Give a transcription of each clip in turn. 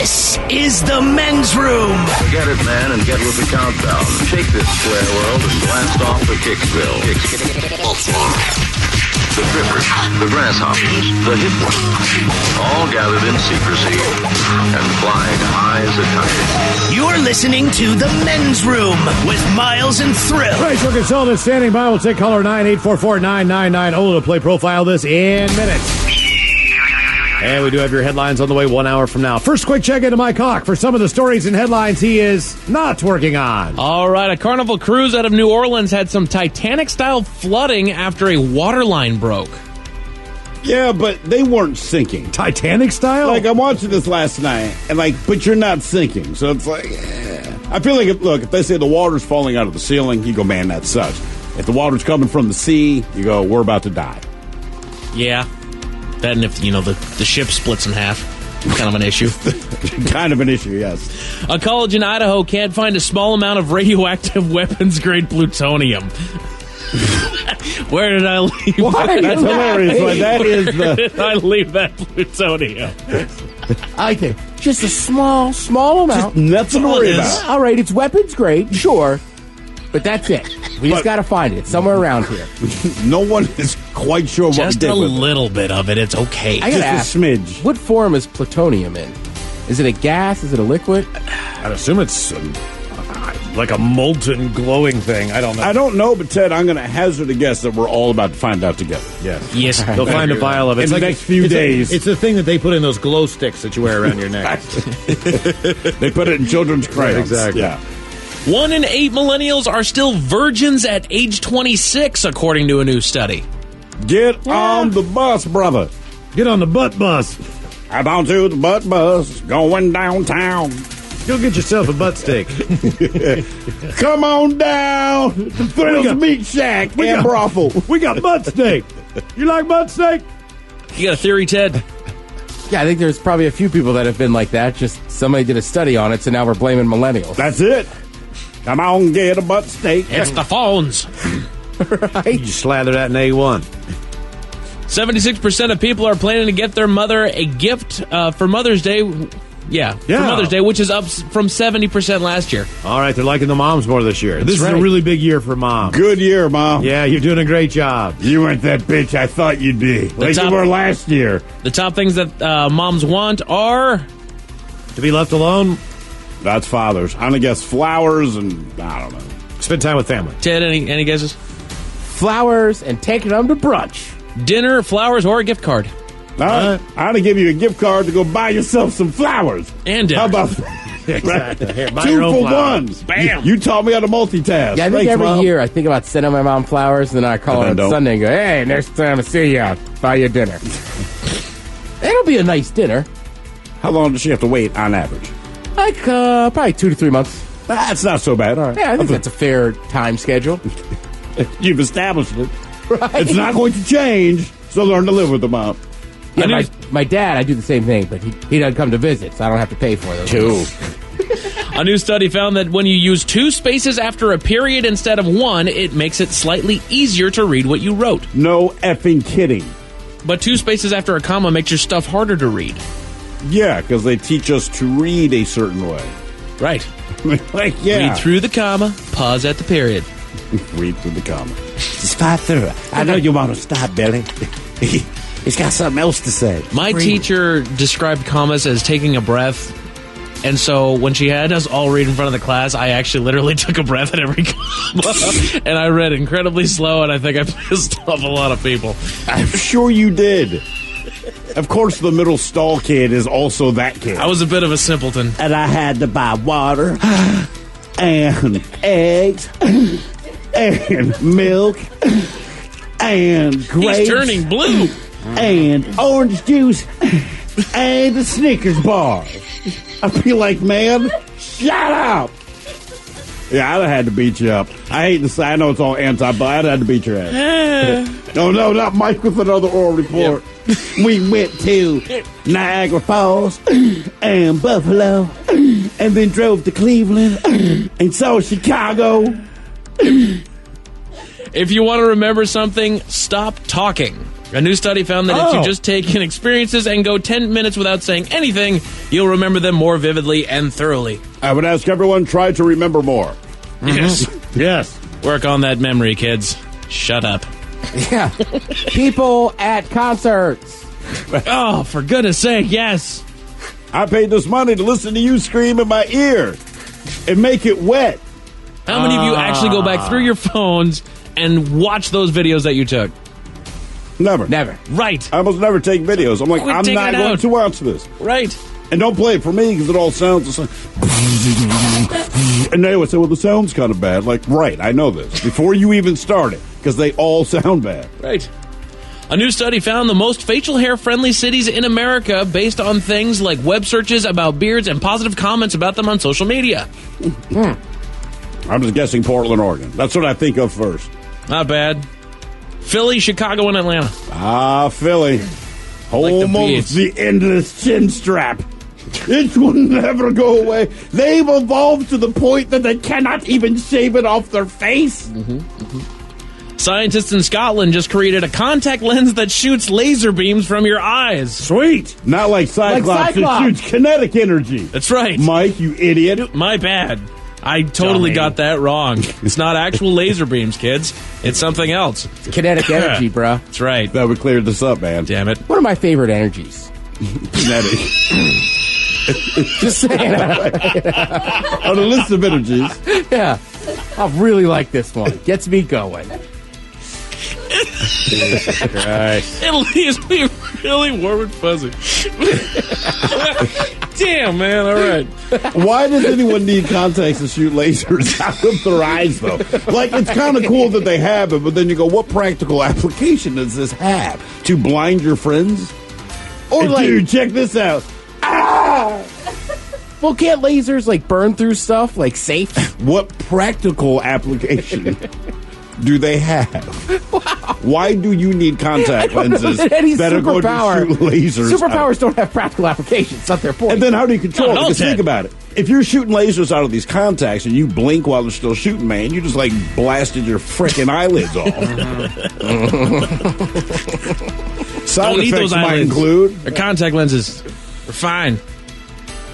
This is the men's room. Get it, man, and get with the countdown. Shake this square world and blast off for Kicksville. The Trippers, the Grasshoppers, the Hip Ones, all gathered in secrecy and flying high as a kite. You're listening to the men's room with Miles and Thrill. Right, your consultant standing by. We'll take caller 9-844-999-0 to play Profile This in minutes. And we do have your headlines on the way 1 hour from now. First, quick check into Mike Hawk for some of the stories and headlines he is not working on. All right, a Carnival cruise out of New Orleans had some Titanic-style flooding after a water line broke. Yeah, but they weren't sinking. Titanic style? Like, I watched this last night, and but you're not sinking. So it's like, I feel like, if they say the water's falling out of the ceiling, you go, man, that sucks. If the water's coming from the sea, you go, we're about to die. Yeah. That and if, the ship splits in half. Kind of an issue. Kind of an issue, yes. A college in Idaho can't find a small amount of radioactive weapons-grade plutonium. Where did I leave that? That's hilarious. Like, that is Where did I leave that plutonium? I think just a small amount. Just nothing to worry about. All right, it's weapons grade, sure. But that's it. We just got to find it somewhere around here. No one is quite sure what we did with it. Just a little bit of it. It's okay. I gotta ask, a smidge. What form is plutonium in? Is it a gas? Is it a liquid? I'd assume it's like a molten, glowing thing. I don't know. I don't know, but Ted, I'm going to hazard a guess that we're all about to find out together. Yes. They'll find a vial of it. In the next few days. It's the thing that they put in those glow sticks that you wear around your neck. They put it in children's crayons. Exactly. Yeah. 1 in 8 millennials are still virgins at age 26, according to a new study. Get on the bus, brother. Get on the butt bus. I'm on to the butt bus, going downtown. Go get yourself a butt steak. Come on down to Thrill's Meat Shack and Brothel. We got butt steak. You like butt steak? You got a theory, Ted? Yeah, I think there's probably a few people that have been like that. Just somebody did a study on it, so now we're blaming millennials. That's it. Come on, get a butt steak. It's the phones. Right? You slather that in A1. 76% of people are planning to get their mother a gift for Mother's Day. Yeah, for Mother's Day, which is up from 70% last year. All right, they're liking the moms more this year. This is a really big year for moms. Good year, Mom. Yeah, you're doing a great job. You weren't that bitch I thought you'd be. Like you were last year. The top things that moms want are... To be left alone. That's fathers. I'm going to guess flowers and, I don't know. Spend time with family. Ted, any guesses? Flowers and taking them to brunch. Dinner, flowers, or a gift card. All right. I'm going to give you a gift card to go buy yourself some flowers. And dinner. How about that? Exactly. Here, buy 2 your own for flowers. 1. Bam. You taught me how to multitask. Yeah, I think Thanks, every Mom. year I think about sending my mom flowers, and then I call her on Sunday and go, hey, next time I see you, I'll buy you dinner. It'll be a nice dinner. How long does she have to wait on average? Like, probably 2 to 3 months. That's not so bad. All right. Yeah, I think that's a fair time schedule. You've established it. Right. It's not going to change, so learn to live with the Mom. Yeah, my dad, I do the same thing, but he doesn't come to visit, so I don't have to pay for those. 2. A new study found that when you use 2 spaces after a period instead of 1, it makes it slightly easier to read what you wrote. No effing kidding. But 2 spaces after a comma makes your stuff harder to read. Yeah, because they teach us to read a certain way. Right. Like, yeah. Read through the comma, pause at the period. Read through the comma. Just fight through. I know you want to stop, Billy. He's got something else to say. My teacher described commas as taking a breath, and so when she had us all read in front of the class, I actually literally took a breath at every comma, and I read incredibly slow, and I think I pissed off a lot of people. I'm sure you did. Of course, the middle stall kid is also that kid. I was a bit of a simpleton. And I had to buy water and eggs and milk and grapes. He's turning blue. And orange juice and a Snickers bar. I feel like, man, shut up. Yeah, I'd have had to beat you up. I hate to say, I know it's all anti, but I'd have had to beat your ass. No, not Mike with another oral report. Yep. We went to Niagara Falls and Buffalo and then drove to Cleveland and saw Chicago. If you want to remember something, stop talking. A new study found that if you just take in experiences and go 10 minutes without saying anything, you'll remember them more vividly and thoroughly. I would ask everyone, try to remember more. Yes. Yes. Work on that memory, kids. Shut up. Yeah. People at concerts. Oh, for goodness sake, yes. I paid this money to listen to you scream in my ear and make it wet. How many of you actually go back through your phones and watch those videos that you took? Never. Right. I almost never take videos. I'm like, Quit I'm taking not it going out. to watch this. Right. And don't play it for me because it all sounds the same. And they would say, well, the sound's kind of bad. Like, right, I know this. Before you even start it, because they all sound bad. Right. A new study found the most facial hair-friendly cities in America based on things like web searches about beards and positive comments about them on social media. I'm just guessing Portland, Oregon. That's what I think of first. Not bad. Philly, Chicago, and Atlanta. Ah, Philly. Like the Almost beads. the endless chin strap. It will never go away. They've evolved to the point that they cannot even shave it off their face. Scientists in Scotland just created a contact lens that shoots laser beams from your eyes. Sweet. Not like Cyclops. It shoots kinetic energy. That's right. Mike, you idiot. My bad. I totally got that wrong. It's not actual laser beams, kids. It's something else. It's kinetic energy, bruh. That's right. That would clear this up, man. Damn it. One of my favorite energies. Kinetic. Just saying. On the list of energies. Yeah. I really like this one. Gets me going. Christ. It leaves me really warm and fuzzy. Damn, man. All right. Why does anyone need contacts to shoot lasers out of their eyes, though? Like, it's kind of cool that they have it, but then you go, what practical application does this have? To blind your friends? Or, And dude, check this out. Well, can't lasers, like, burn through stuff, like, safe? What practical application do they have? Wow. Why do you need contact lenses that are going to shoot lasers? Superpowers don't have practical applications. That's not their point. And then how do you control it? No, Because Ted. think about it. If you're shooting lasers out of these contacts and you blink while they're still shooting, man, you just, like, blasted your frickin' eyelids off. Side Don't need effects those might eyelids. include... They're contact lenses. They're fine.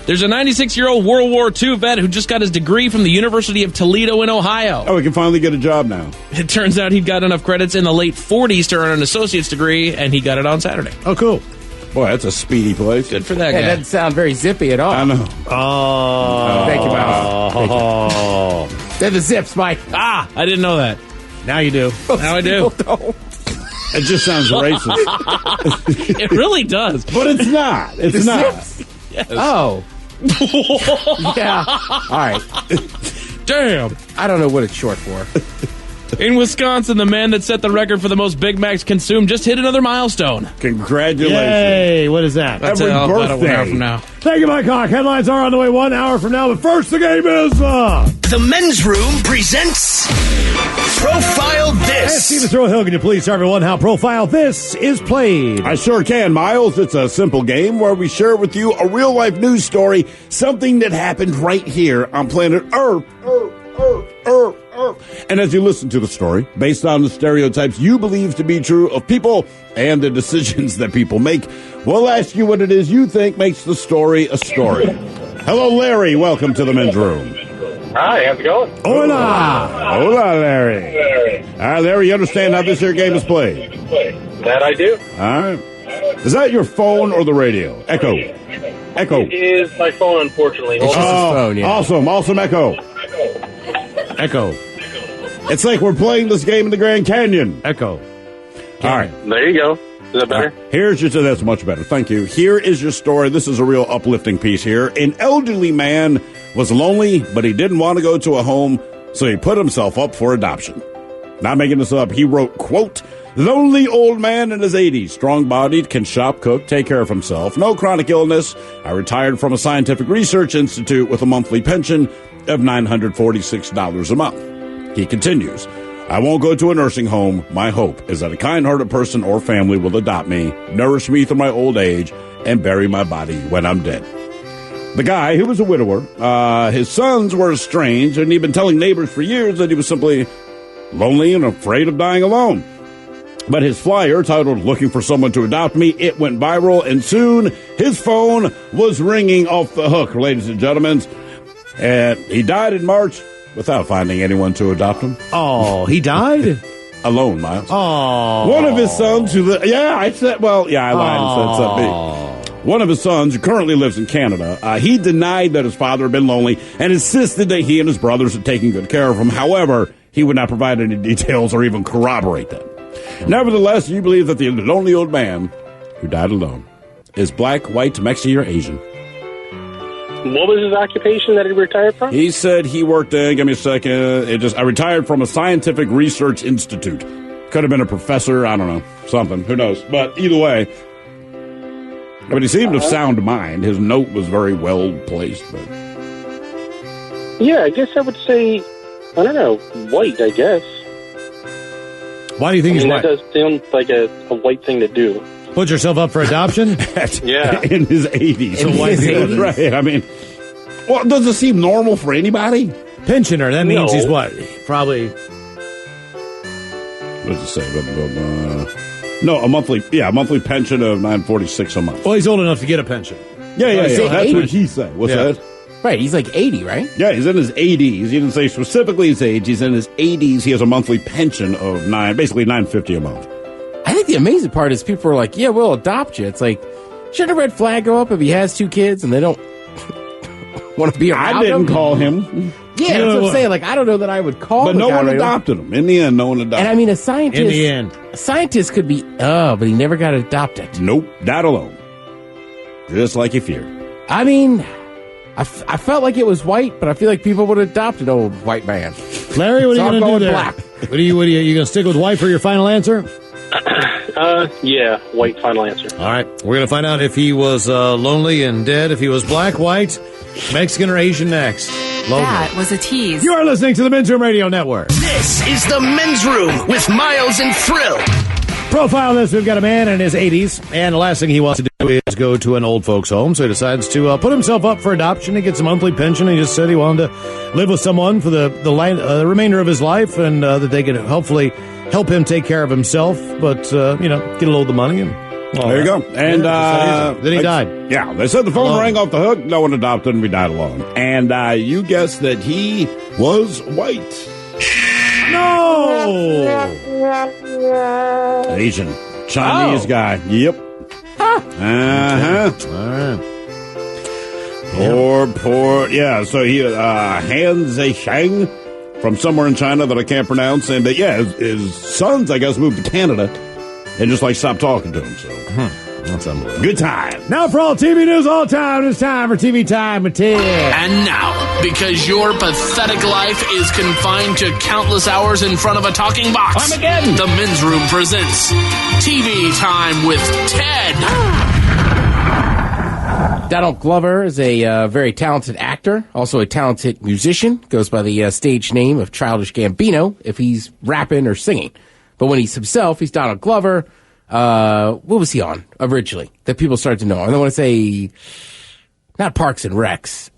There's a 96-year-old World War II vet who just got his degree from the University of Toledo in Ohio. Oh, we can finally get a job now. It turns out he'd got enough credits in the late 40s to earn an associate's degree, and he got it on Saturday. Oh, cool. Boy, that's a speedy place. Good for that That guy. doesn't sound very zippy at all. I know. Oh. Thank you, Miles. Thank you. They're the zips, Mike. Ah, I didn't know that. Now you do. Now I do. People don't. It just sounds racist. It really does. But it's not. It's not. Zips? Yes. Oh. Yeah. All right. Damn. I don't know what it's short for. In Wisconsin, the man that set the record for the most Big Macs consumed just hit another milestone. Congratulations. Yay. What is that? Every About a 1 hour birthday. from now. Thank you, Mike Hawk. Headlines are on the way 1 hour from now, but first the game is The Men's Room presents Profile This. Steven Throw Hill, can you please tell everyone how Profile This is played? I sure can, Miles. It's a simple game where we share with you a real-life news story, something that happened right here on planet Earth. And as you listen to the story, based on the stereotypes you believe to be true of people and the decisions that people make, we'll ask you what it is you think makes the story a story. Hello, Larry. Welcome to the Men's Room. Hi, how's it going? Hola. Hola, Larry. All right, Larry, you understand how this here game is played? That I do. All right. Is that your phone or the radio? Echo. Echo. It is my phone, unfortunately. It's Hold just on. his phone, yeah. Awesome Echo. Echo. It's like we're playing this game in the Grand Canyon. Echo. All right. There you go. Is that better? That's much better. Thank you. Here is your story. This is a real uplifting piece here. An elderly man was lonely, but he didn't want to go to a home, so he put himself up for adoption. Not making this up. He wrote, quote, lonely old man in his 80s, strong-bodied, can shop, cook, take care of himself, no chronic illness. I retired from a scientific research institute with a monthly pension of $946 a month. He continues, I won't go to a nursing home. My hope is that a kind-hearted person or family will adopt me, nourish me through my old age, and bury my body when I'm dead. The guy, who was a widower, his sons were estranged, and he'd been telling neighbors for years that he was simply lonely and afraid of dying alone. But his flyer, titled "Looking for Someone to Adopt Me," it went viral, and soon his phone was ringing off the hook, ladies and gentlemen. And he died in March without finding anyone to adopt him. Oh, he died? Alone, Miles. Oh. One of his sons who I lied and said something. One of his sons, who currently lives in Canada, he denied that his father had been lonely and insisted that he and his brothers had taken good care of him. However, he would not provide any details or even corroborate them. Nevertheless, you believe that the lonely old man who died alone is black, white, Mexican, or Asian. What was his occupation that he retired from? He said he worked in, give me a second, I retired from a scientific research institute. Could have been a professor, I don't know, something, who knows. But either way, he seemed of sound mind. His note was very well placed. But yeah, I guess I would say, I don't know, white, I guess. Why do you think he's white? That does sound like a white thing to do. Put yourself up for adoption? Yeah. In his 80s. In his 80s? Right. I mean, well, does it seem normal for anybody? Pensioner. That means he's what? Probably. What does it say? No, a monthly pension of $9.46 a month. Well, he's old enough to get a pension. Yeah. That's 80. what he said. What's that? Right, he's like 80, right? Yeah, he's in his 80s. He didn't say specifically his age. He's in his 80s. He has a monthly pension of basically $9.50 a month. I think the amazing part is people are like, yeah, we'll adopt you. It's like, shouldn't a red flag go up if he has 2 kids and they don't want to be around him? I didn't call him. Yeah, that's what I'm saying. Like, I don't know that I would call him. But no one adopted him. In the end, no one adopted him. And I mean, a scientist... In the end. A scientist could be, but he never got adopted. Nope, died alone. Just like he feared. I mean... I felt like it was white, but I feel like people would adopt an old white man. Larry, what are you going to do there? Black. What are you going to stick with white for your final answer? Yeah, white final answer. All right. We're going to find out if he was lonely and dead, if he was black, white, Mexican, or Asian next. Lonely. That was a tease. You are listening to the Men's Room Radio Network. This is the Men's Room with Miles and Thrill. Profile this, we've got a man in his 80s, and the last thing he wants to do is go to an old folks' home, so he decides to put himself up for adoption. He gets a monthly pension. He just said he wanted to live with someone for the remainder of his life, and that they could hopefully help him take care of himself, but, get a load of the money. And there you go. And then he died. Yeah, they said the phone rang off the hook. No one adopted him. He died alone. And you guessed that he was white. No! Asian. Chinese guy. Yep. Uh-huh. All right. Poor. Yeah, so he, Han Zisheng from somewhere in China that I can't pronounce. And, his sons, I guess, moved to Canada and just, stopped talking to him. So, That's unbelievable. good time. Now for all TV news all time, it's time for TV Time with Ted. And now, because your pathetic life is confined to countless hours in front of a talking box, Armageddon. the Men's Room presents TV Time with Ted. Donald Glover is a very talented actor, also a talented musician, goes by the stage name of Childish Gambino if he's rapping or singing. But when he's himself, he's Donald Glover. What was he on originally that people started to know? I don't want to say, not Parks and Recs.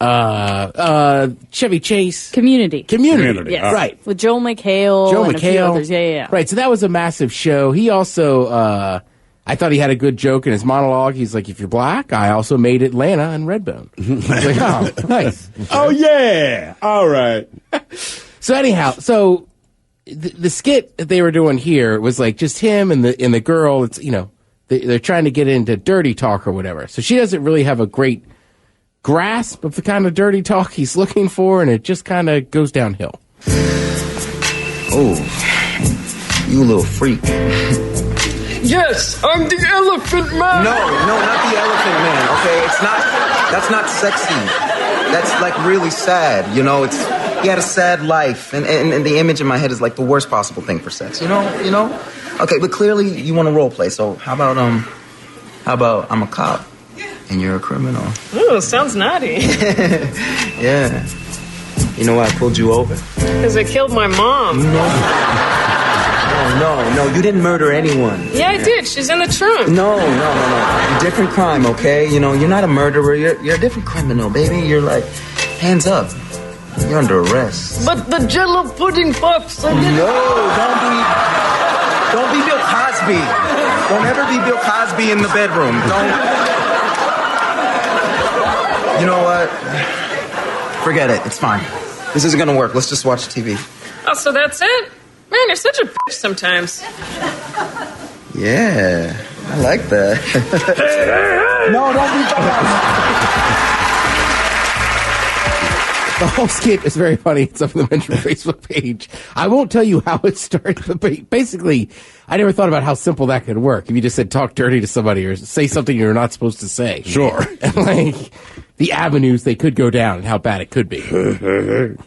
Chevy Chase. Community. Yes. Right. With Joel McHale. And a few others. Yeah. Right. So that was a massive show. He also, I thought he had a good joke in his monologue. He's like, if you're black, I also made Atlanta and Redbone. I was like, oh, nice. Oh, yeah. All right. So anyhow, the skit that they were doing here was like just him and the girl. It's, they're trying to get into dirty talk or whatever. So she doesn't really have a great grasp of the kind of dirty talk he's looking for, and it just kind of goes downhill. Oh, you little freak. Yes, I'm the Elephant Man. No, not the Elephant Man, okay? That's not sexy. That's really sad, he had a sad life, and the image in my head is the worst possible thing for sex, you know? Okay, but clearly you want to role play, so how about I'm a cop and you're a criminal? Ooh, sounds naughty. Yeah. You know why I pulled you over? Because I killed my mom. No, you didn't murder anyone. Yeah, I did. She's in the trunk. No. Different crime, okay? You're not a murderer. You're a different criminal, baby. You're hands up. You're under arrest. But the Jell-O pudding pops. No, Don't be Bill Cosby. Don't ever be Bill Cosby in the bedroom. Don't. You know what? Forget it. It's fine. This isn't gonna work. Let's just watch TV. Oh, so that's it? Man, you're such a bitch sometimes. Yeah, I like that. No, don't be The whole skit is very funny. It's up on the Men's Room Facebook page. I won't tell you how it started, but basically, I never thought about how simple that could work. If you just said talk dirty to somebody or say something you're not supposed to say. Sure. And like the avenues they could go down and how bad it could be. Right?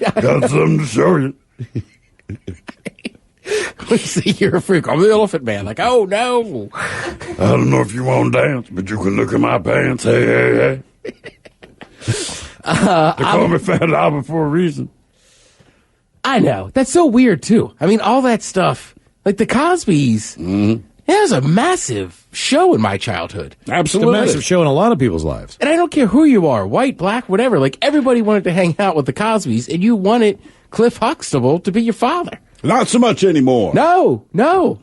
Got something to show you. We say you're a freak. I'm the Elephant Man. Like, oh no. I don't know if you want to dance, but you can look at my pants. Hey. They call me Fat Albert for a reason. I know. That's so weird, too. I mean, all that stuff, like the Cosbys, it was a massive show in my childhood. Absolutely. It's a massive show in a lot of people's lives. And I don't care who you are, white, black, whatever. Like, everybody wanted to hang out with the Cosbys, and you wanted Cliff Huxtable to be your father. Not so much anymore. No.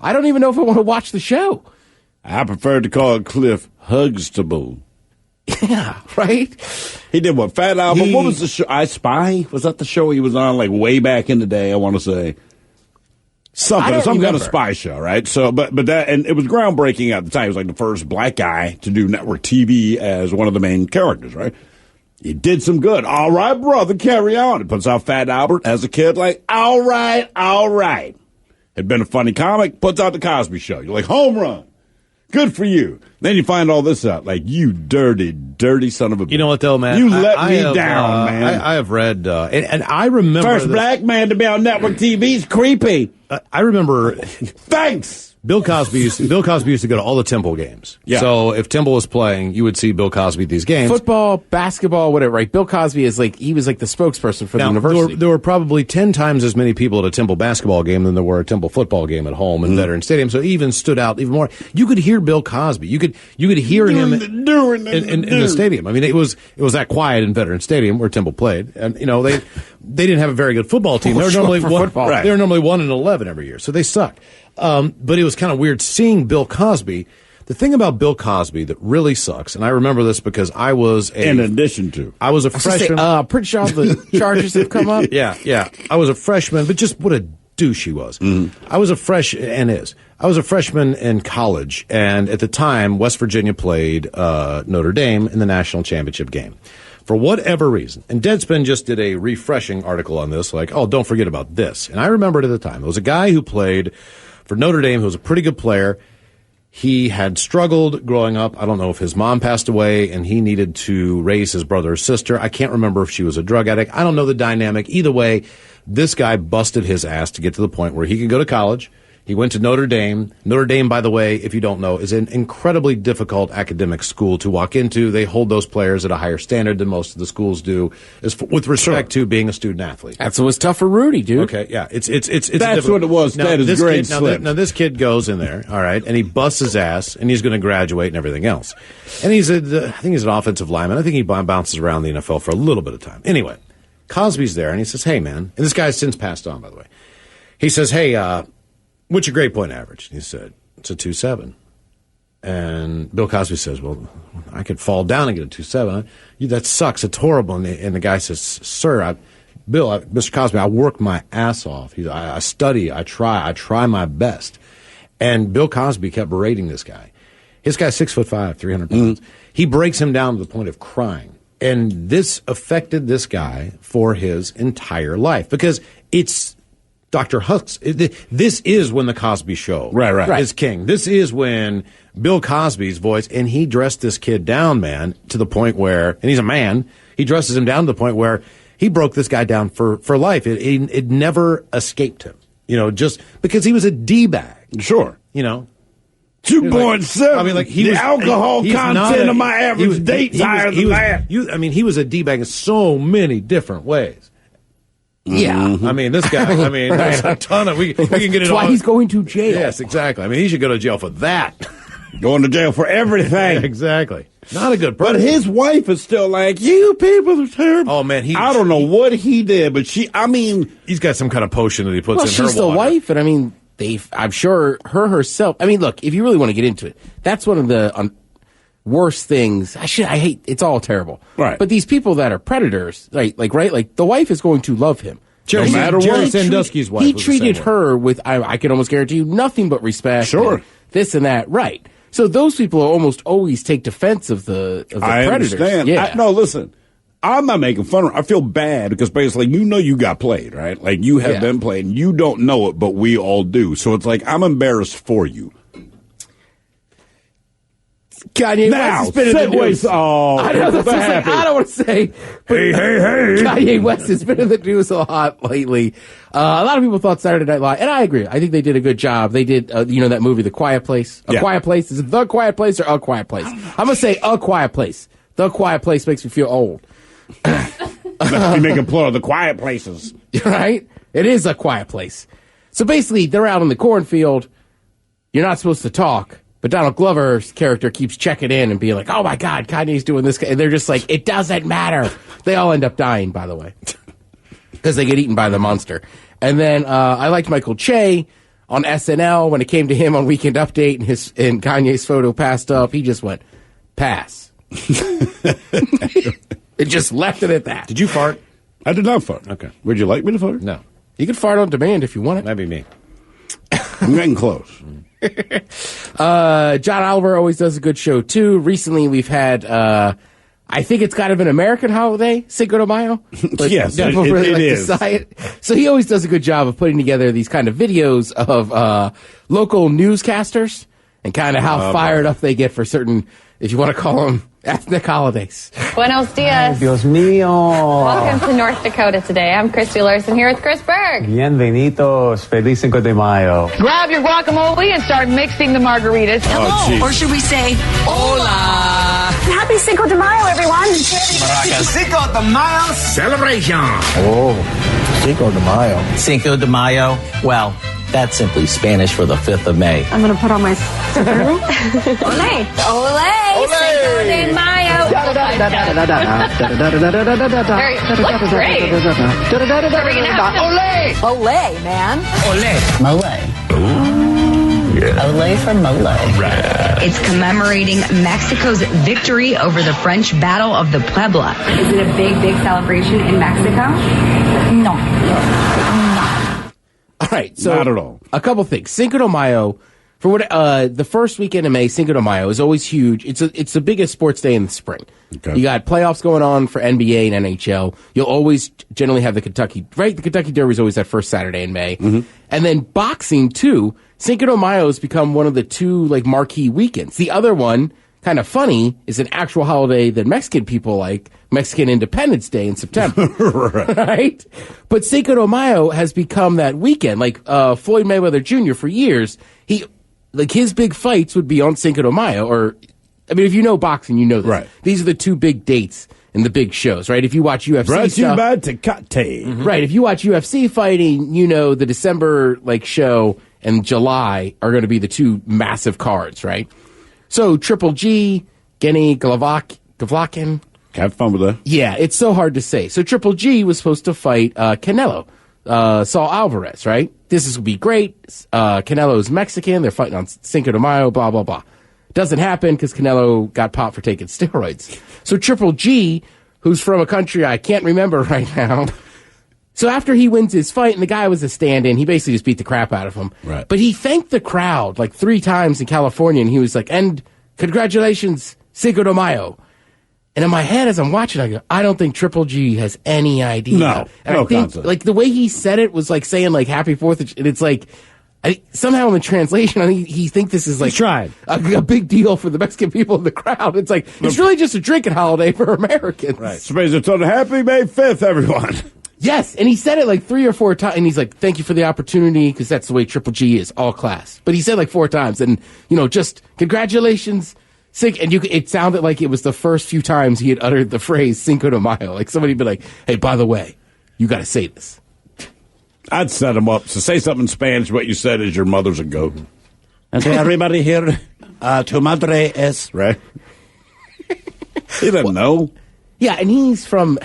I don't even know if I want to watch the show. I prefer to call it Cliff Huxtable. Yeah, right? He did what? Fat Albert? What was the show? I Spy? Was that the show he was on like way back in the day, I want to say? Some kind of spy show, right? So, but that, and it was groundbreaking at the time. He was like the first black guy to do network TV as one of the main characters, right? He did some good. All right, brother, carry on. It puts out Fat Albert as a kid, like, all right. Had been a funny comic, puts out the Cosby Show. You're like, home run. Good for you. Then you find all this out, like, you dirty, dirty son of a bitch. You know what, though, man? You let me down, man. I have read, and I remember... First black man to be on network TV is creepy. I remember... Thanks. Bill Cosby used to go to all the Temple games. Yeah. So if Temple was playing, you would see Bill Cosby at these games. Football, basketball, whatever, right? Bill Cosby is like, he was like the spokesperson for the university. There were probably 10 times as many people at a Temple basketball game than there were a Temple football game at home in Veterans Stadium. So it even stood out even more. You could hear Bill Cosby. You could hear him in the stadium. I mean, it was that quiet in Veterans Stadium where Temple played. And, you know, they didn't have a very good football team. They were normally 1-11 every year. So they suck. But it was kind of weird seeing Bill Cosby. The thing about Bill Cosby that really sucks, and I remember this because I was I was a freshman. Pretty sure all the charges have come up. Yeah. I was a freshman, but just what a douche he was. I was a freshman in college, and at the time, West Virginia played Notre Dame in the national championship game. For whatever reason, and Deadspin just did a refreshing article on this, like, oh, don't forget about this. And I remembered at the time, there was a guy who played for Notre Dame who was a pretty good player. He had struggled growing up. I don't know if his mom passed away and he needed to raise his brother or sister. I can't remember if she was a drug addict. I don't know the dynamic. Either way, this guy busted his ass to get to the point where he could go to college. He went to Notre Dame. Notre Dame, by the way, if you don't know, is an incredibly difficult academic school to walk into. They hold those players at a higher standard than most of the schools do, with respect to being a student athlete. That's what was tough for Rudy, dude. Okay, yeah, it's that's what it was. Now, that is great. Now this kid goes in there, all right, and he busts his ass, and he's going to graduate and everything else. And I think he's an offensive lineman. I think he bounces around the NFL for a little bit of time. Anyway, Cosby's there, and he says, "Hey, man," and this guy's since passed on, by the way. He says, "Hey, what's your grade point average?" And he said, "It's a 2.7. And Bill Cosby says, "Well, I could fall down and get a 2.7. That sucks. It's horrible." And the guy says, "Sir, Mr. Cosby, I work my ass off. I study. I try my best." And Bill Cosby kept berating this guy. This guy's 6'5", 300 pounds. He breaks him down to the point of crying. And this affected this guy for his entire life because it's Dr. Hux. This is when the Cosby Show is king. This is when Bill Cosby's voice, and he dressed this kid down, man, to the point where, and he's a man, he dresses him down to the point where he broke this guy down for life. It never escaped him, you know, just because he was a D-bag. Sure. You know. 2.7. I mean, like the alcohol content of my average date's higher than that. I mean, he was a D-bag in so many different ways. Yeah. I mean, this guy, there's a ton of, we can get it. That's why he's going to jail. Yes, exactly. I mean, he should go to jail for that. Going to jail for everything. Exactly. Not a good person. But his wife is still like, you people are terrible. Oh, man. I don't know what he did, but he's got some kind of potion that he puts in her she's the water. wife, and I mean, I'm sure herself. I mean, look, if you really want to get into it, that's one of the worst things. I hate. It's all terrible. Right. But these people that are predators, like the wife is going to love him. No matter what. Jerry Sandusky's wife. He treated her with, I can almost guarantee you, nothing but respect. Sure. And this and that. Right. So those people almost always take defense of the I predators. Understand. Yeah. No, listen. I'm not making fun of her. I feel bad because basically you got played, right? Like you have been played and you don't know it, but we all do. So it's like I'm embarrassed for you. Kanye West has been in the news. I don't want to say. But hey. Kanye West has been in the news a lot lately. A lot of people thought Saturday Night Live, and I agree. I think they did a good job. They did, that movie, The Quiet Place. Quiet Place. Is it The Quiet Place or A Quiet Place? I'm going to say A Quiet Place. The Quiet Place makes me feel old. You make a plural. The Quiet Places. Right? It is a quiet place. So basically, they're out in the cornfield. You're not supposed to talk. But Donald Glover's character keeps checking in and being like, oh, my God, Kanye's doing this. And they're just like, it doesn't matter. They all end up dying, by the way, because they get eaten by the monster. And then I liked Michael Che on SNL when it came to him on Weekend Update and Kanye's photo passed up. He just went, pass. It just left it at that. Did you fart? I did not fart. Okay. Would you like me to fart? No. You can fart on demand if you want it. That'd be me. I'm getting close. John Oliver always does a good show, too. Recently, we've had, I think it's kind of an American holiday, Cinco de Mayo. Yes, it is. So he always does a good job of putting together these kind of videos of local newscasters and kind of how fired up they get for certain, if you want to call them, ethnic holidays. Buenos dias. Dios mío. Welcome to North Dakota today. I'm Christy Larson here with Chris Berg. Bienvenidos. Feliz Cinco de Mayo. Grab your guacamole and start mixing the margaritas. Hello. Or should we say, hola. Happy Cinco de Mayo, everyone. Cinco de Mayo celebration. Oh, Cinco de Mayo. Cinco de Mayo. Well, that's simply Spanish for the 5th of May. I'm going to put on my... Ole. Ole. Cinco de Mayo. Looks great. Are we going to have Ole, man. Mole. Ole for mole. Right. It's commemorating Mexico's victory over the French Battle of the Puebla. Is it a big, big celebration in Mexico? No. All right, so not at all. A couple things. Cinco de Mayo, for what the first weekend of May, Cinco de Mayo is always huge. It's the biggest sports day in the spring. Okay. You got playoffs going on for NBA and NHL. You'll always generally have the Kentucky Derby is always that first Saturday in May, and then boxing too. Cinco de Mayo has become one of the two marquee weekends. The other one, kind of funny, is an actual holiday that Mexican people like. Mexican Independence Day in September. Right? But Cinco de Mayo has become that weekend. Floyd Mayweather Jr. for years, his big fights would be on Cinco de Mayo. If you know boxing, you know this. Right. These are the two big dates and the big shows, right? If you watch UFC Brought to you stuff, by Tecate. right? If you watch UFC fighting, the December show and July are going to be the two massive cards, right? So Triple G, Gennady Golovkin. Have fun with that. Yeah, it's so hard to say. So Triple G was supposed to fight Canelo, Saul Alvarez, right? This is going to be great. Canelo's Mexican. They're fighting on Cinco de Mayo, blah, blah, blah. Doesn't happen because Canelo got popped for taking steroids. So Triple G, who's from a country I can't remember right now. So after he wins his fight, and the guy was a stand-in, he basically just beat the crap out of him. Right. But he thanked the crowd 3 times in California, and he was like, and congratulations, Cinco de Mayo. And in my head, as I'm watching, I go, I don't think Triple G has any idea. No, and no I think, concept. the way he said it was saying, Happy 4th of... And it's somehow in the translation, I think he thinks this is a big deal for the Mexican people in the crowd. It's it's really just a drinking holiday for Americans. Right. So it's on Happy May 5th, everyone. Yes, and he said it 3 or 4 times, and he's like, thank you for the opportunity, because that's the way Triple G is, all class. But he said 4 times, and, just congratulations, and it sounded like it was the first few times he had uttered the phrase Cinco de Mayo. Somebody would be like, hey, by the way, you got to say this. I'd set him up. So say something in Spanish, what you said is your mother's a goat. And say, everybody here, tu madre es... Right? He doesn't know. Yeah, and he's from...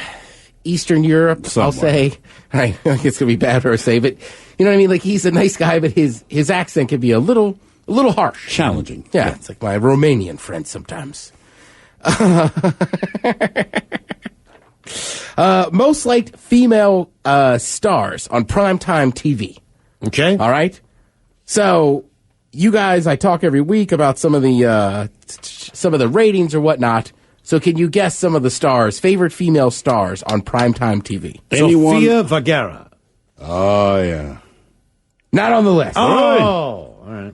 Eastern Europe, I'll say. I think it's going to be bad for us to say, but you know what I mean? Like, he's a nice guy, but his accent can be a little harsh. Challenging. Yeah, it's like my Romanian friend sometimes. Most liked female stars on primetime TV. Okay. All right. So, you guys, I talk every week about some of the ratings or whatnot. So, can you guess some of the stars, favorite female stars on primetime TV? Sofia Vergara. Oh, yeah. Not on the list. Oh, all right.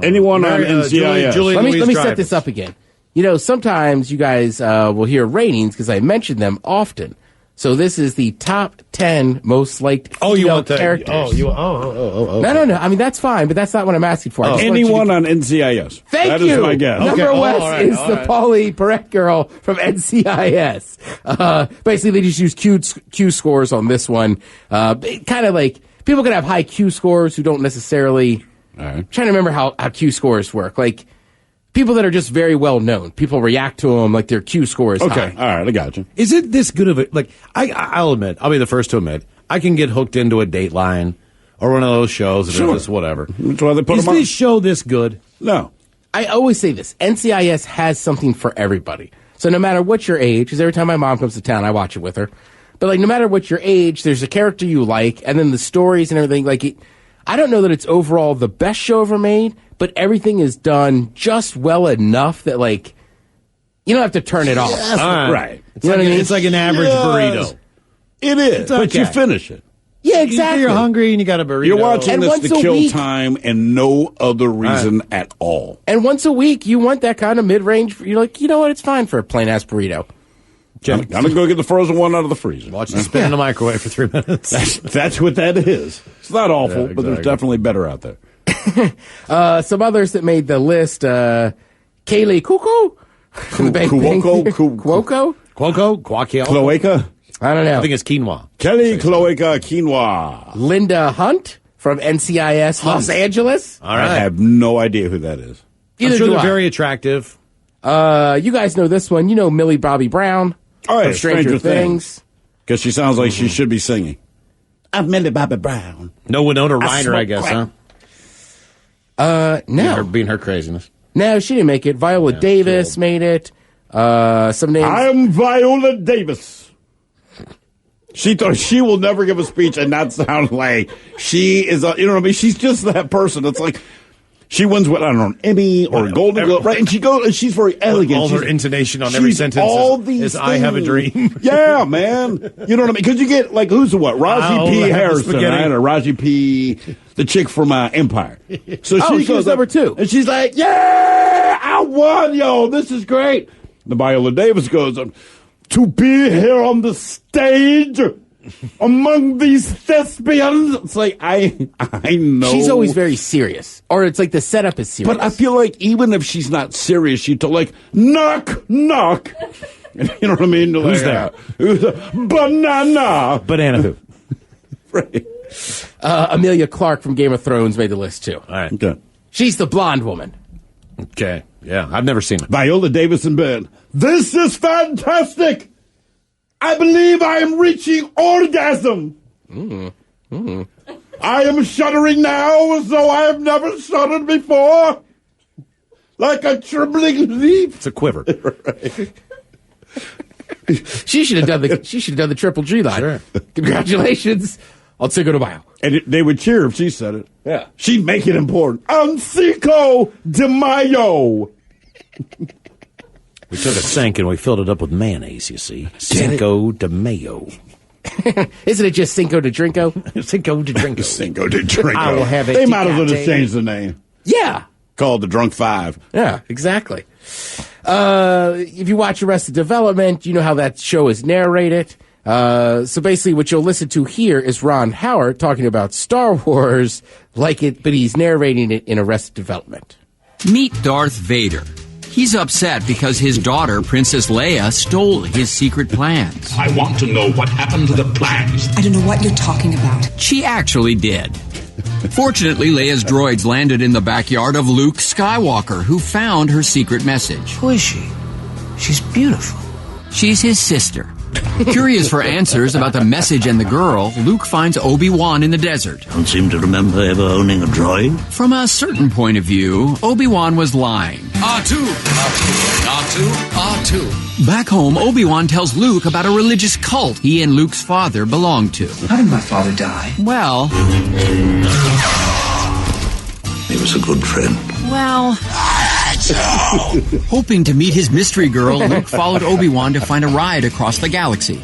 Anyone on NCIS? Let me set this up again. You know, sometimes you guys will hear ratings because I mention them often. So this is the top 10 most liked female characters. No. I mean, that's fine, but that's not what I'm asking for. Anyone on NCIS. Thank that you. Is my guess. Number West is the Pauly Perrette girl from NCIS. Basically, they just use Q scores on this one. Kind of like, people can have high Q scores who don't necessarily... I'm trying to remember how Q scores work. Like, people that are just very well known, people react to them like their Q score is high. All right, I got you. Is it this good of a, like, I'll admit, I'll be the first to admit, I can get hooked into a Dateline or one of those shows that are just whatever. That's why they put Is them on. this show this good? No. I always say this, NCIS has something for everybody. So no matter what your age, because every time my mom comes to town, I watch it with her. But like, no matter what your age, there's a character you like, and then the stories and everything, like, I don't know that it's overall the best show ever made, but everything is done just well enough that, like, you don't have to turn it off. Right. It's, like it's like an average burrito. It is, but you finish it. Yeah, exactly. You're hungry and you got a burrito. You're watching this to kill week, time and no other reason at all. And once a week, you want that kind of mid-range. You're like, you know what? It's fine for a plain-ass burrito. I'm going to go get the frozen one out of the freezer. Watch it spin in the microwave for 3 minutes. That's what that is. It's not awful, but there's definitely better out there. Some others that made the list, Kaylee Cuoco? Cuoco? Cloaca? I don't know. I think it's quinoa. Kelly Cloaca Quinoa. Linda Hunt from NCIS Los Angeles. All right. I have no idea who that is. I'm sure they're very attractive. You guys know this one. You know Millie Bobby Brown from Stranger Things. Because she sounds like she should be singing. I'm Millie Bobby Brown. No Winona Ryder, I guess, huh? No. Being her craziness. No, she didn't make it. Viola Davis made it. Some names. I'm Viola Davis. She thought she will never give a speech and not sound like she is, you know what I mean? She's just that person. It's like she wins what, I don't know, an Emmy or a Golden Globe, right? And she goes, and she's very elegant. All her intonation on every sentence is I have a dream. Yeah, man. You know what I mean? Because you get, like, who's the what? Raji P. Harrison, right? Or Raji P., the chick from Empire. So she goes number 2. And she's like, yeah, I won, yo. This is great. The Viola Davis goes, to be here on the stage among these thespians. It's like, I know. She's always very serious. Or it's like the setup is serious. But I feel like even if she's not serious, she'd like, knock, knock. You know what I mean? Who's there? Banana. Banana who? Right. Amelia Clark from Game of Thrones made the list, too. All right. Okay. She's the blonde woman. Okay. Yeah, I've never seen it. Viola Davis in bed. This is fantastic. I believe I am reaching orgasm. I am shuddering now as though I have never shuddered before. Like a trembling leaf. It's a quiver. Right. She should have done the Triple G line. Sure. Congratulations on Cinco de Mayo. And they would cheer if she said it. Yeah. She'd make it important. On Cinco de Mayo. We took a sink and we filled it up with mayonnaise, you see. Cinco de Mayo. Isn't it just Cinco de Drinko? Cinco de Drinko. Cinco de Drinko. I will have it. They might as well just change the name. Yeah. Called the Drunk Five. Yeah, exactly. If you watch Arrested Development, you know how that show is narrated. So basically what you'll listen to here is Ron Howard talking about Star Wars like it, but he's narrating it in Arrested Development. Meet Darth Vader. He's upset because his daughter, Princess Leia, stole his secret plans. I want to know what happened to the plans. I don't know what you're talking about. She actually did. Fortunately, Leia's droids landed in the backyard of Luke Skywalker, who found her secret message. Who is she? She's beautiful. She's his sister, Curious for answers about the message and the girl, Luke finds Obi-Wan in the desert. Don't seem to remember ever owning a droid. From a certain point of view, Obi-Wan was lying. R2, R2, R2, R2. Back home, Obi-Wan tells Luke about a religious cult he and Luke's father belonged to. How did my father die? Well, he was a good friend. Well, hoping to meet his mystery girl, Luke followed Obi-Wan to find a ride across the galaxy.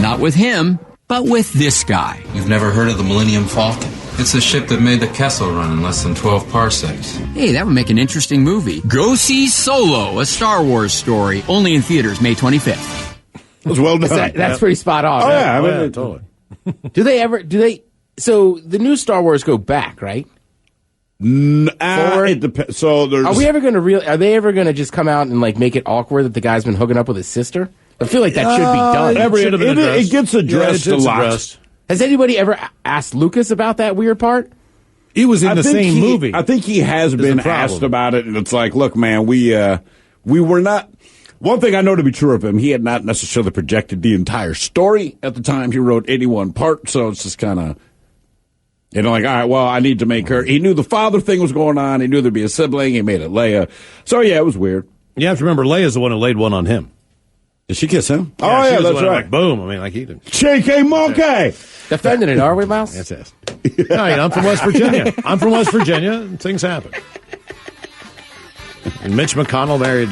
Not with him, but with this guy. You've never heard of the Millennium Falcon? It's the ship that made the Kessel run in less than 12 parsecs. Hey, that would make an interesting movie. Go see Solo, a Star Wars story, only in theaters May 25th. It was well done. That's pretty spot on. Oh, right? yeah. I mean, totally. So the new Star Wars go back, right? It depends. So there's. Are they ever going to just come out and like make it awkward that the guy's been hooking up with his sister? I feel like that should be done. It gets addressed a lot. Has anybody ever asked Lucas about that weird part? He was in the same movie. I think he has been asked about it, and it's like, look, man, we were not. One thing I know to be true of him, he had not necessarily projected the entire story at the time he wrote any one part, so it's just kind of. Like, all right, well, I need to make her. He knew the father thing was going on. He knew there'd be a sibling. He made it Leia. So, yeah, it was weird. You have to remember, Leia's the one who laid one on him. Did she kiss him? Yeah, that's the one right. Like, boom. I mean, like he did. JK Monkey! Defending it, are we, Mouse? Yes, yes. No, I'm from West Virginia. And things happen. And Mitch McConnell married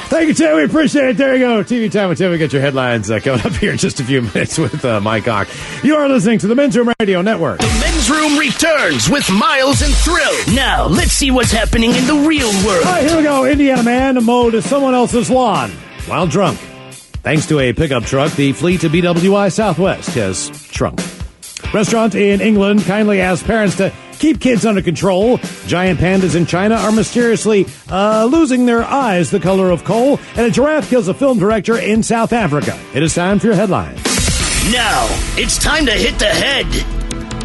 Thank you, Tim. We appreciate it. There you go. TV Time with Tim. We get your headlines coming up here in just a few minutes with Mike Hawk. You are listening to the Men's Room Radio Network. The Men's Room returns with Miles and Thrill. Now, let's see what's happening in the real world. All right, here we go. Indiana man mowed someone else's lawn while drunk. Thanks to a pickup truck, the fleet of BWI Southwest has shrunk. Restaurant in England kindly asked parents to keep kids under control. Giant pandas in China are mysteriously losing their eyes the color of coal. And a giraffe kills a film director in South Africa. It is time for your headlines. Now, it's time to hit the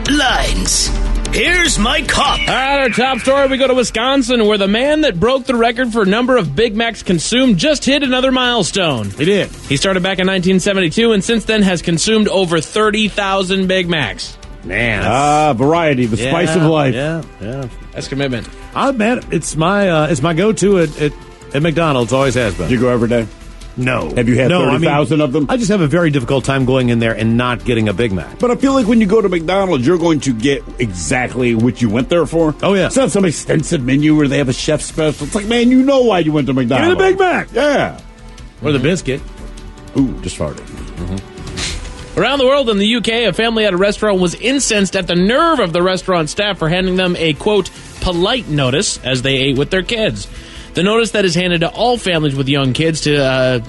headlines. Here's Mike Hawk. All right, our top story, we go to Wisconsin, where the man that broke the record for number of Big Macs consumed just hit another milestone. He did. He started back in 1972 and since then has consumed over 30,000 Big Macs. Man, variety, the spice of life. Yeah. That's commitment. Man, it's my go-to at McDonald's. Always has been. Do you go every day? No. Have you had 30,000 of them? I just have a very difficult time going in there and not getting a Big Mac. But I feel like when you go to McDonald's, you're going to get exactly what you went there for. Oh, yeah. It's not some extensive menu where they have a chef special. It's like, man, you know why you went to McDonald's. Give me the Big Mac. Yeah. Or the biscuit. Ooh, just farted. Mm-hmm. Around the world in the UK, a family at a restaurant was incensed at the nerve of the restaurant staff for handing them a, quote, polite notice as they ate with their kids. The notice that is handed to all families with young kids to,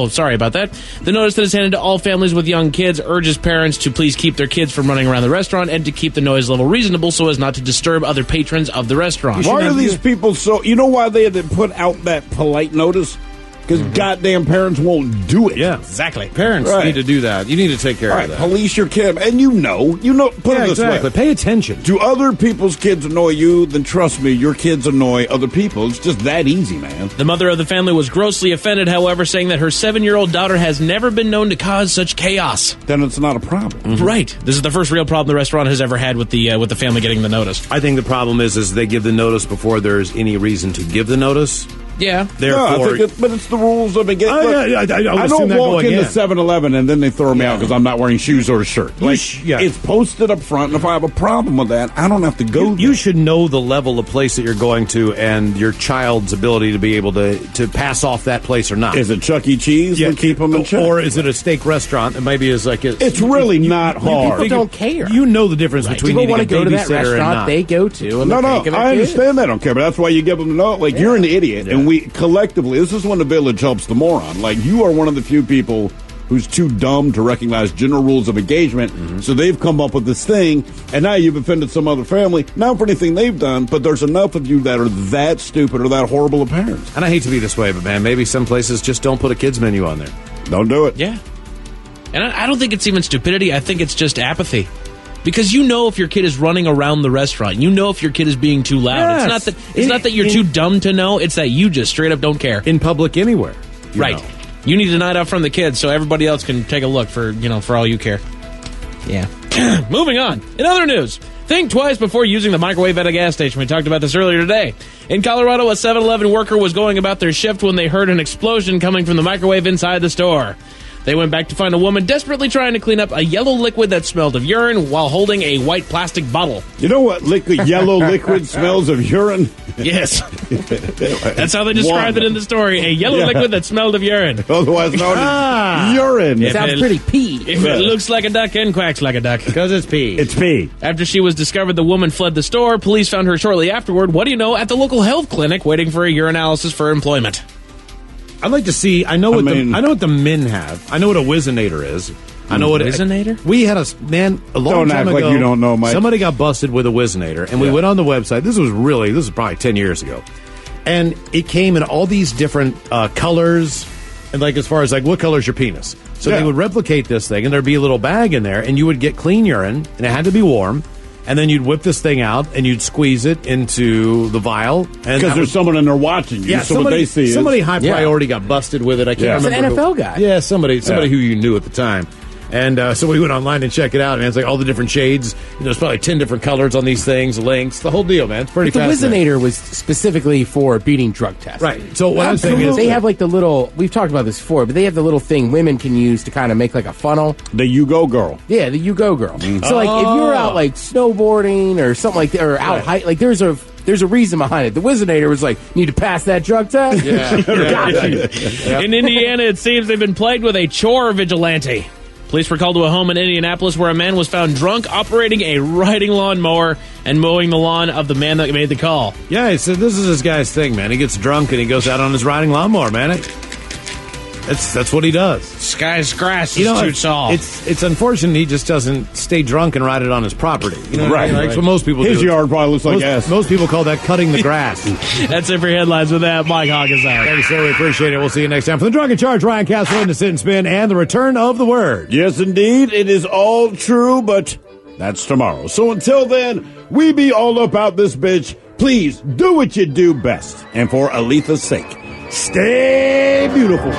sorry about that. The notice that is handed to all families with young kids urges parents to please keep their kids from running around the restaurant and to keep the noise level reasonable so as not to disturb other patrons of the restaurant. Why are these people so... You know why they had to put out that polite notice? Because goddamn parents won't do it. Yeah, exactly. Parents need to do that. You need to take care of that. Police your kid. And you know, put it this way. Pay attention. Do other people's kids annoy you? Then trust me, your kids annoy other people. It's just that easy, man. The mother of the family was grossly offended, however, saying that her 7-year-old daughter has never been known to cause such chaos. Then it's not a problem. Mm-hmm. Right. This is the first real problem the restaurant has ever had with the family getting the notice. I think the problem is they give the notice before there's any reason to give the notice. Yeah. Therefore, but it's the rules of the game. I don't walk into 7-Eleven and then they throw me out because I'm not wearing shoes or a shirt. It's posted up front, and if I have a problem with that, I don't have to go there. You should know the level of place that you're going to and your child's ability to be able to pass off that place or not. Is it Chuck E. Cheese? Yeah. Keep them in check. Or is it a steak restaurant? It maybe is like it's really not hard. People don't care. You know the difference between people want to go to that restaurant restaurant they go to. And I understand they don't care, but that's why you give them the note. Like you're an idiot, and we collectively. This is when the village helps the moron. Like, you are one of the few people who's too dumb to recognize general rules of engagement, so they've come up with this thing, and now you've offended some other family, not for anything they've done, but there's enough of you that are that stupid or that horrible of parents. And I hate to be this way, but man, maybe some places just don't put a kids menu on there. Don't do it. Yeah. And I don't think it's even stupidity. I think it's just apathy. Because you know if your kid is running around the restaurant. You know if your kid is being too loud. Yes. It's not that you're too dumb to know. It's that you just straight up don't care. In public anywhere. Right. know. You need a night out from the kids so everybody else can take a look for all you care. Yeah. Moving on. In other news, think twice before using the microwave at a gas station. We talked about this earlier today. In Colorado, a 7-Eleven worker was going about their shift when they heard an explosion coming from the microwave inside the store. They went back to find a woman desperately trying to clean up a yellow liquid that smelled of urine while holding a white plastic bottle. You know what yellow liquid smells of urine? Yes. That's how they described it in the story. A yellow liquid that smelled of urine. Otherwise known as urine. It sounds pretty pee. If it looks like a duck and quacks like a duck. Because it's pee. It's pee. After she was discovered, the woman fled the store. Police found her shortly afterward. What do you know? At the local health clinic waiting for a urinalysis for employment. I'd like to see. I know what the men have. I know what a Whizzinator is. I know what Whizzinator? We had a long Don't time act ago. like you don't know, Mike. Somebody got busted with a Whizzinator, and we went on the website. This was probably 10 years ago, and it came in all these different colors, and as far as what color is your penis. So they would replicate this thing, and there'd be a little bag in there, and you would get clean urine, and it had to be warm. And then you'd whip this thing out, and you'd squeeze it into the vial. Because there's someone in there watching you, so what they see is... Somebody high priority got busted with it. I can't remember. It's an NFL guy. Yeah, somebody who you knew at the time. And so we went online and checked it out, and it's all the different shades. There's probably 10 different colors on these things, lengths, the whole deal, man. It's pretty fascinating. The Whizzinator was specifically for beating drug tests. Right. So what I'm saying is... They have the little... We've talked about this before, but they have the little thing women can use to kind of make a funnel. The You Go Girl. Yeah, the You Go Girl. Mm-hmm. So if you're out snowboarding or something like that, or out hiking, there's a reason behind it. The Whizzinator was need to pass that drug test? Yeah. Got you. Yeah. In Indiana, it seems they've been plagued with a chore vigilante. Police were called to a home in Indianapolis where a man was found drunk operating a riding lawnmower and mowing the lawn of the man that made the call. Yeah, so this is this guy's thing, man. He gets drunk and he goes out on his riding lawnmower, man. That's what he does. Sky's grass is too tall. It's unfortunate he just doesn't stay drunk and ride it on his property. You know what I mean? Right. That's what most people do. His yard probably looks like ass. Most people call that cutting the grass. That's it for headlines with that. Mike Hawk is out. Thanks, sir. We appreciate it. We'll see you next time. For the Drunk in Charge, Ryan Castle in the Sit and Spin, and the return of the word. Yes, indeed. It is all true, but that's tomorrow. So until then, we be all about this bitch. Please do what you do best. And for Aletha's sake, stay beautiful.